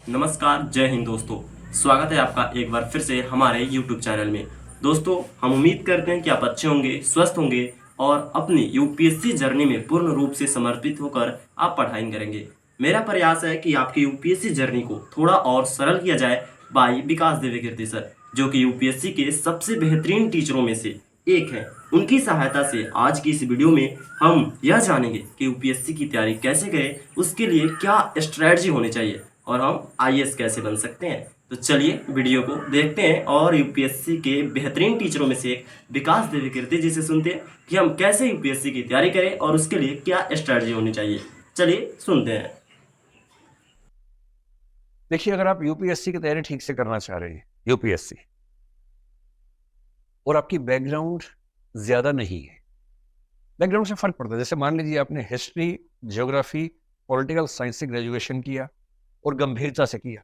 नमस्कार, जय हिंद दोस्तों। स्वागत है आपका एक बार फिर से हमारे YouTube चैनल में। दोस्तों, हम उम्मीद करते हैं कि आप अच्छे होंगे, स्वस्थ होंगे और अपनी यूपीएससी जर्नी में पूर्ण रूप से समर्पित होकर आप पढ़ाई करेंगे। मेरा प्रयास है कि आपकी यूपीएससी जर्नी को थोड़ा और सरल किया जाए बाई विकास देवकीर्ति सर, जो कि यूपीएससी के सबसे बेहतरीन टीचरों में से एक है। उनकी सहायता से आज की इस वीडियो में हम यह जानेंगे कि यूपीएससी की तैयारी कैसे करें, उसके लिए क्या स्ट्रैटेजी होनी चाहिए और हम आईएएस कैसे बन सकते हैं। तो चलिए वीडियो को देखते हैं और यूपीएससी के बेहतरीन टीचरों में से एक विकास देवकीर्ति जी से सुनते हैं कि हम कैसे यूपीएससी की तैयारी करें और उसके लिए क्या स्ट्रैटेजी होनी चाहिए। चलिए सुनते हैं। देखिए, अगर आप यूपीएससी की तैयारी ठीक से करना चाह रहे हैं, यूपीएससी, और आपकी बैकग्राउंड ज्यादा नहीं है, बैकग्राउंड से फर्क पड़ता है। जैसे मान लीजिए आपने हिस्ट्री, ज्योग्राफी, पॉलिटिकल साइंस से ग्रेजुएशन किया और गंभीरता से किया,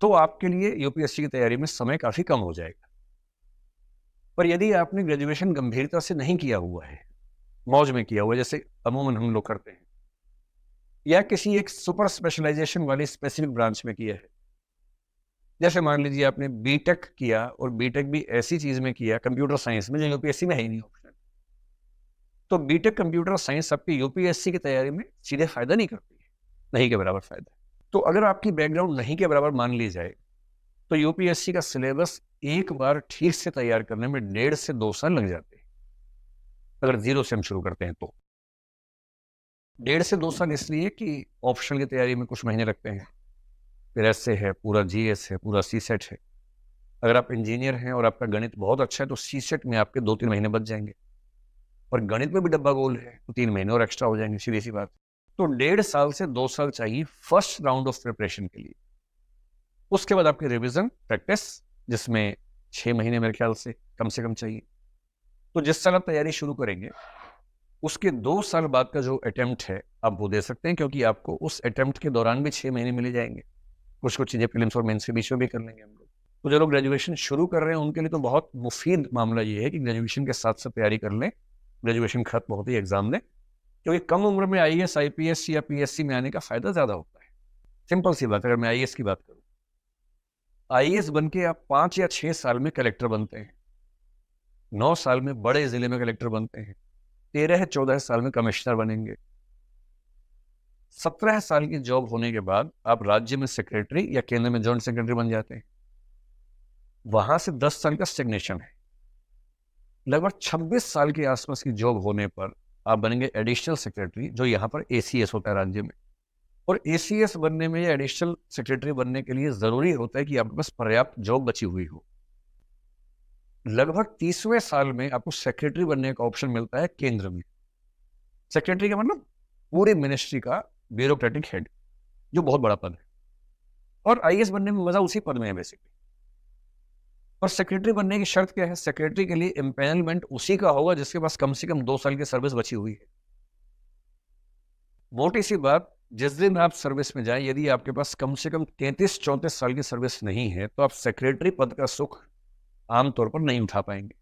तो आपके लिए यूपीएससी की तैयारी में समय काफी कम हो जाएगा। पर यदि आपने ग्रेजुएशन गंभीरता से नहीं किया हुआ है, मौज में किया हुआ है, जैसे अमूमन हम लोग करते हैं, या किसी एक सुपर स्पेशलाइजेशन वाली स्पेसिफिक ब्रांच में किया है, जैसे मान लीजिए आपने बीटेक किया और बीटेक भी ऐसी चीज में किया, कंप्यूटर साइंस में, जो यूपीएससी में है ही नहीं ऑप्शन, तो बीटेक कंप्यूटर साइंस आपकी यूपीएससी की तैयारी में सीधे फायदा नहीं करती है, नहीं के बराबर फायदा। तो अगर आपकी बैकग्राउंड नहीं के बराबर मान ली जाए, तो यूपीएससी का सिलेबस एक बार ठीक से तैयार करने में 1.5 से 2 साल लग जाते हैं। अगर जीरो से हम शुरू करते हैं तो 1.5 से 2 साल इसलिए कि ऑप्शनल की तैयारी में कुछ महीने लगते हैं, फिर एसए है, पूरा जीएस है, पूरा सीसेट है। अगर आप इंजीनियर हैं और आपका गणित बहुत अच्छा है तो सीसेट में आपके 2-3 महीने बच जाएंगे, और गणित में भी डब्बा गोल है तो 3 महीने और एक्स्ट्रा हो जाएंगे, सीधी सी बात। तो 1.5 से 2 साल चाहिए फर्स्ट राउंड ऑफ प्रिपरेशन के लिए। उसके बाद आपकी रिविजन प्रैक्टिस, जिसमें 6 महीने मेरे ख्याल से कम चाहिए। तो जिस साल आप तैयारी शुरू करेंगे, उसके 2 साल बाद का जो अटेम्प्ट है आप वो दे सकते हैं, क्योंकि आपको उस अटेम्प्ट के दौरान भी 6 महीने मिले जाएंगे। कुछ कुछ चीजें प्रीलिम्स और मेंस के बीच में भी कर लेंगे हम लोग। तो जो लोग ग्रेजुएशन शुरू कर रहे हैं उनके लिए तो बहुत मुफीद मामला ये है कि ग्रेजुएशन के साथ साथ तैयारी कर लें, ग्रेजुएशन खत्म होते ही एग्जाम दें, क्योंकि कम उम्र में आईएएस, आईपीएस या पीएससी में आने का फायदा ज्यादा होता है। सिंपल सी बात, अगर मैं आईएएस की बात करूं, आईएएस बन के आप 5 या 6 साल में कलेक्टर बनते हैं, 9 साल में बड़े जिले में कलेक्टर बनते हैं, 13-14 साल में कमिश्नर बनेंगे, 17 साल की जॉब होने के बाद आप राज्य में सेक्रेटरी या केंद्र में जॉइंट सेक्रेटरी बन जाते हैं। वहां से 10 साल का स्टेग्नेशन है। लगभग 26 साल के आसपास की जॉब होने पर आप बनेंगे एडिशनल सेक्रेटरी, जो यहाँ पर एसीएस होता है राज्य में। और एसीएस बनने में या एडिशनल सेक्रेटरी बनने के लिए जरूरी होता है कि आपके पास पर्याप्त जॉब बची हुई हो। लगभग 30वें साल में आपको सेक्रेटरी बनने का ऑप्शन मिलता है केंद्र में। सेक्रेटरी का मतलब पूरे मिनिस्ट्री का ब्यूरोक्रेटिक हेड, जो बहुत बड़ा पद है। और आईएएस बनने में मजा उसी पद में है बेसिकली। और सेक्रेटरी बनने की शर्त क्या है? सेक्रेटरी के लिए एम्पैनलमेंट उसी का होगा जिसके पास कम से कम 2 साल की सर्विस बची हुई है। मोटी सी बात, जिस दिन आप सर्विस में जाएं, यदि आपके पास कम से कम 33-34 साल की सर्विस नहीं है, तो आप सेक्रेटरी पद का सुख आमतौर पर नहीं उठा पाएंगे।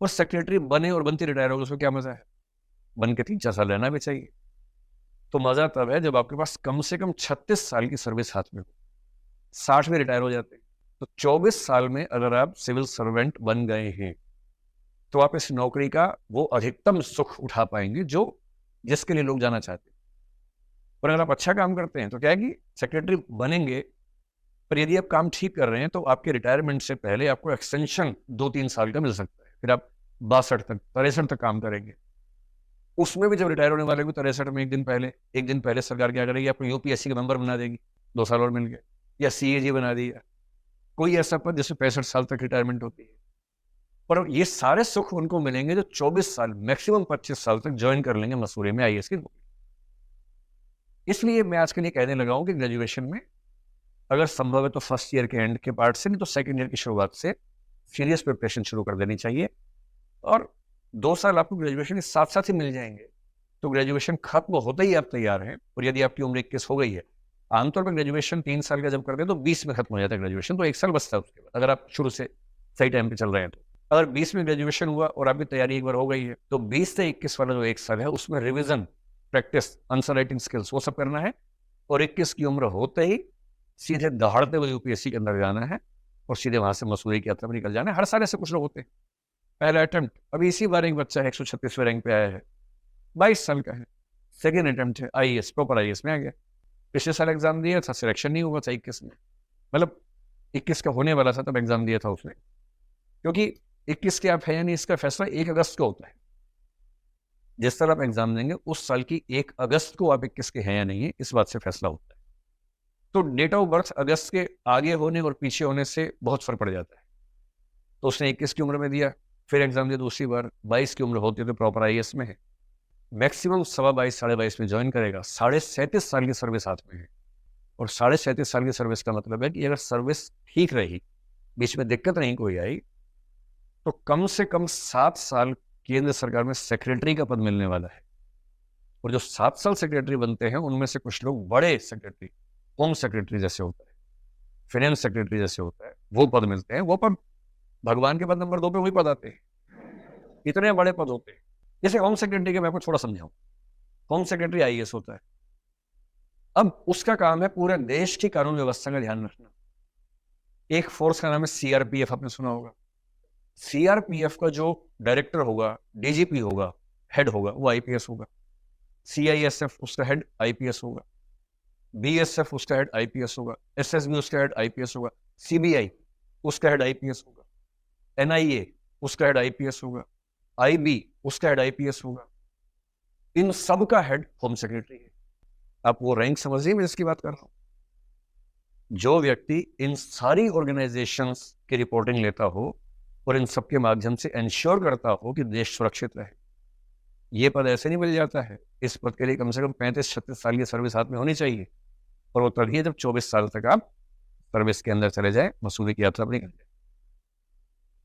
और सेक्रेटरी बने और बनते रिटायर हो, उसमें क्या मजा है? बन के 3-4 साल रहना भी चाहिए। तो मजा तब है जब आपके पास कम से कम 36 साल की सर्विस हाथ में हो। 60 में रिटायर हो जाते हैं, तो 24 साल में अगर आप सिविल सर्वेंट बन गए हैं, तो आप इस नौकरी का वो अधिकतम सुख उठा पाएंगे जो जिसके लिए लोग जाना चाहते हैं। और अगर आप अच्छा काम करते हैं तो क्या है कि सेक्रेटरी बनेंगे, पर यदि आप काम ठीक कर रहे हैं तो आपके रिटायरमेंट से पहले आपको एक्सटेंशन 2-3 साल का मिल सकता है। फिर आप 62 तक, 63 तक काम करेंगे। उसमें भी जब रिटायर होने वाले को 63 में एक दिन पहले सरकार क्या करेगी? आपको यूपीएससी का मेंबर बना देगी, 2 साल और मिल गए। या सीएजी बना दिया, कोई ऐसा पद जिसमें 65 साल तक रिटायरमेंट होती है। पर ये सारे सुख उनको मिलेंगे जो 24 साल, मैक्सिमम 25 साल तक ज्वाइन कर लेंगे मसूरी में आईएएस की नौकरी। इसलिए मैं आज के लिए कहने लगा हूं कि ग्रेजुएशन में अगर संभव है तो फर्स्ट ईयर के एंड के पार्ट से, नहीं तो सेकंड ईयर की शुरुआत से सीरियस प्रिपरेशन शुरू कर देनी चाहिए। और 2 साल आपको ग्रेजुएशन के साथ साथ ही मिल जाएंगे, तो ग्रेजुएशन खत्म होते ही आप तैयार हैं। और यदि आपकी उम्र 21 हो गई है, आमतौर पर ग्रेजुएशन 3 साल का जब करते हैं तो 20 में खत्म हो जाता है ग्रेजुएशन, तो 1 साल बचता है उसके बाद, अगर आप शुरू से सही टाइम पे चल रहे हैं तो। अगर 20 में ग्रेजुएशन हुआ और आपकी तैयारी एक बार हो गई है, तो 20 से 21 वाला जो 1 साल है उसमें revision, practice, answer writing skills, वो सब करना है। और 21 की उम्र होते ही सीधे दहाड़ते हुए यूपीएससी के अंदर जाना है और सीधे वहां से मसूरी की यात्रा में निकल जाना है। हर साल ऐसे कुछ लोग होते हैं। पहला अटेम्प्ट, अभी इसी बार एक बच्चा है 136वें रैंक पे आया है, 22 साल का है। सेकेंड अटेम्प्ट है, आईएएस, प्रॉपर आईएएस में आ गया। पिछले साल एग्जाम दिया था, सिलेक्शन नहीं हुआ था 21 में, मतलब 21 का होने वाला था तब एग्जाम दिया था उसने, क्योंकि 21 के आप है या नहीं इसका फैसला 1 अगस्त को होता है। जिस तरह आप एग्जाम देंगे उस साल की 1 अगस्त को आप 21 के हैं या नहीं है, इस बात से फैसला होता है। तो डेट ऑफ बर्थ अगस्त के आगे होने और पीछे होने से बहुत फर्क पड़ जाता है। तो उसने 21 की उम्र में दिया, फिर एग्जाम दिया दूसरी बार, 22 की उम्र होती है तो प्रॉपर आईएएस में है। मैक्सिमम 22.25 22.5 में ज्वाइन करेगा, 37.5 साल की सर्विस हाथ में है। और 37.5 साल की सर्विस का मतलब है कि अगर सर्विस ठीक रही, बीच में दिक्कत नहीं कोई आई, तो कम से कम 7 साल केंद्र सरकार में सेक्रेटरी का पद मिलने वाला है। और जो 7 साल सेक्रेटरी बनते हैं उनमें से कुछ लोग बड़े सेक्रेटरी, होम सेक्रेटरी जैसे होता है, फाइनेंस सेक्रेटरी जैसे होता है, वो पद मिलते हैं। वो पद भगवान के पद नंबर 2 पे वही पद आते हैं, इतने बड़े पद होते हैं। जैसे होम सेक्रेटरी के मैं आपको थोड़ा समझाऊं, होम सेक्रेटरी आईएएस होता है। अब उसका काम है पूरे देश की कानून व्यवस्था का ध्यान रखना। एक फोर्स का नाम है सीआरपीएफ, आपने सुना होगा। सीआरपीएफ का जो डायरेक्टर होगा, डीजीपी होगा, हेड होगा, वो आईपीएस होगा। सीआईएसएफ उसका हेड आईपीएस होगा। बीएसएफ उसका हेड आईपीएस होगा। एसएसबी उसका हेड आईपीएस होगा। सीबीआई उसका हेड आईपीएस होगा। एनआईए उसका हेड आईपीएस होगा। आईबी उसका हेड आईपीएस होगा। इन सब का हेड होम सेक्रेटरी है। आप वो रैंक समझिए मैं जिसकी बात कर रहा हूं। जो व्यक्ति इन सारी ऑर्गेनाइजेशंस की रिपोर्टिंग लेता हो और इन सबके माध्यम से इंश्योर करता हो कि देश सुरक्षित रहे, ये पद ऐसे नहीं मिल जाता है। इस पद के लिए कम से कम 35-36 साल की सर्विस हाथ में होनी चाहिए, और वो तभी है जब 24 साल तक आप सर्विस के अंदर चले जाए, मसूरी की यात्रा अपनी कर जाए।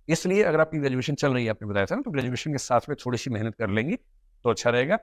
इसलिए अगर आपकी ग्रेजुएशन चल रही है, आपने बताया था ना, तो ग्रेजुएशन के साथ में थोड़ी सी मेहनत कर लेंगे तो अच्छा रहेगा।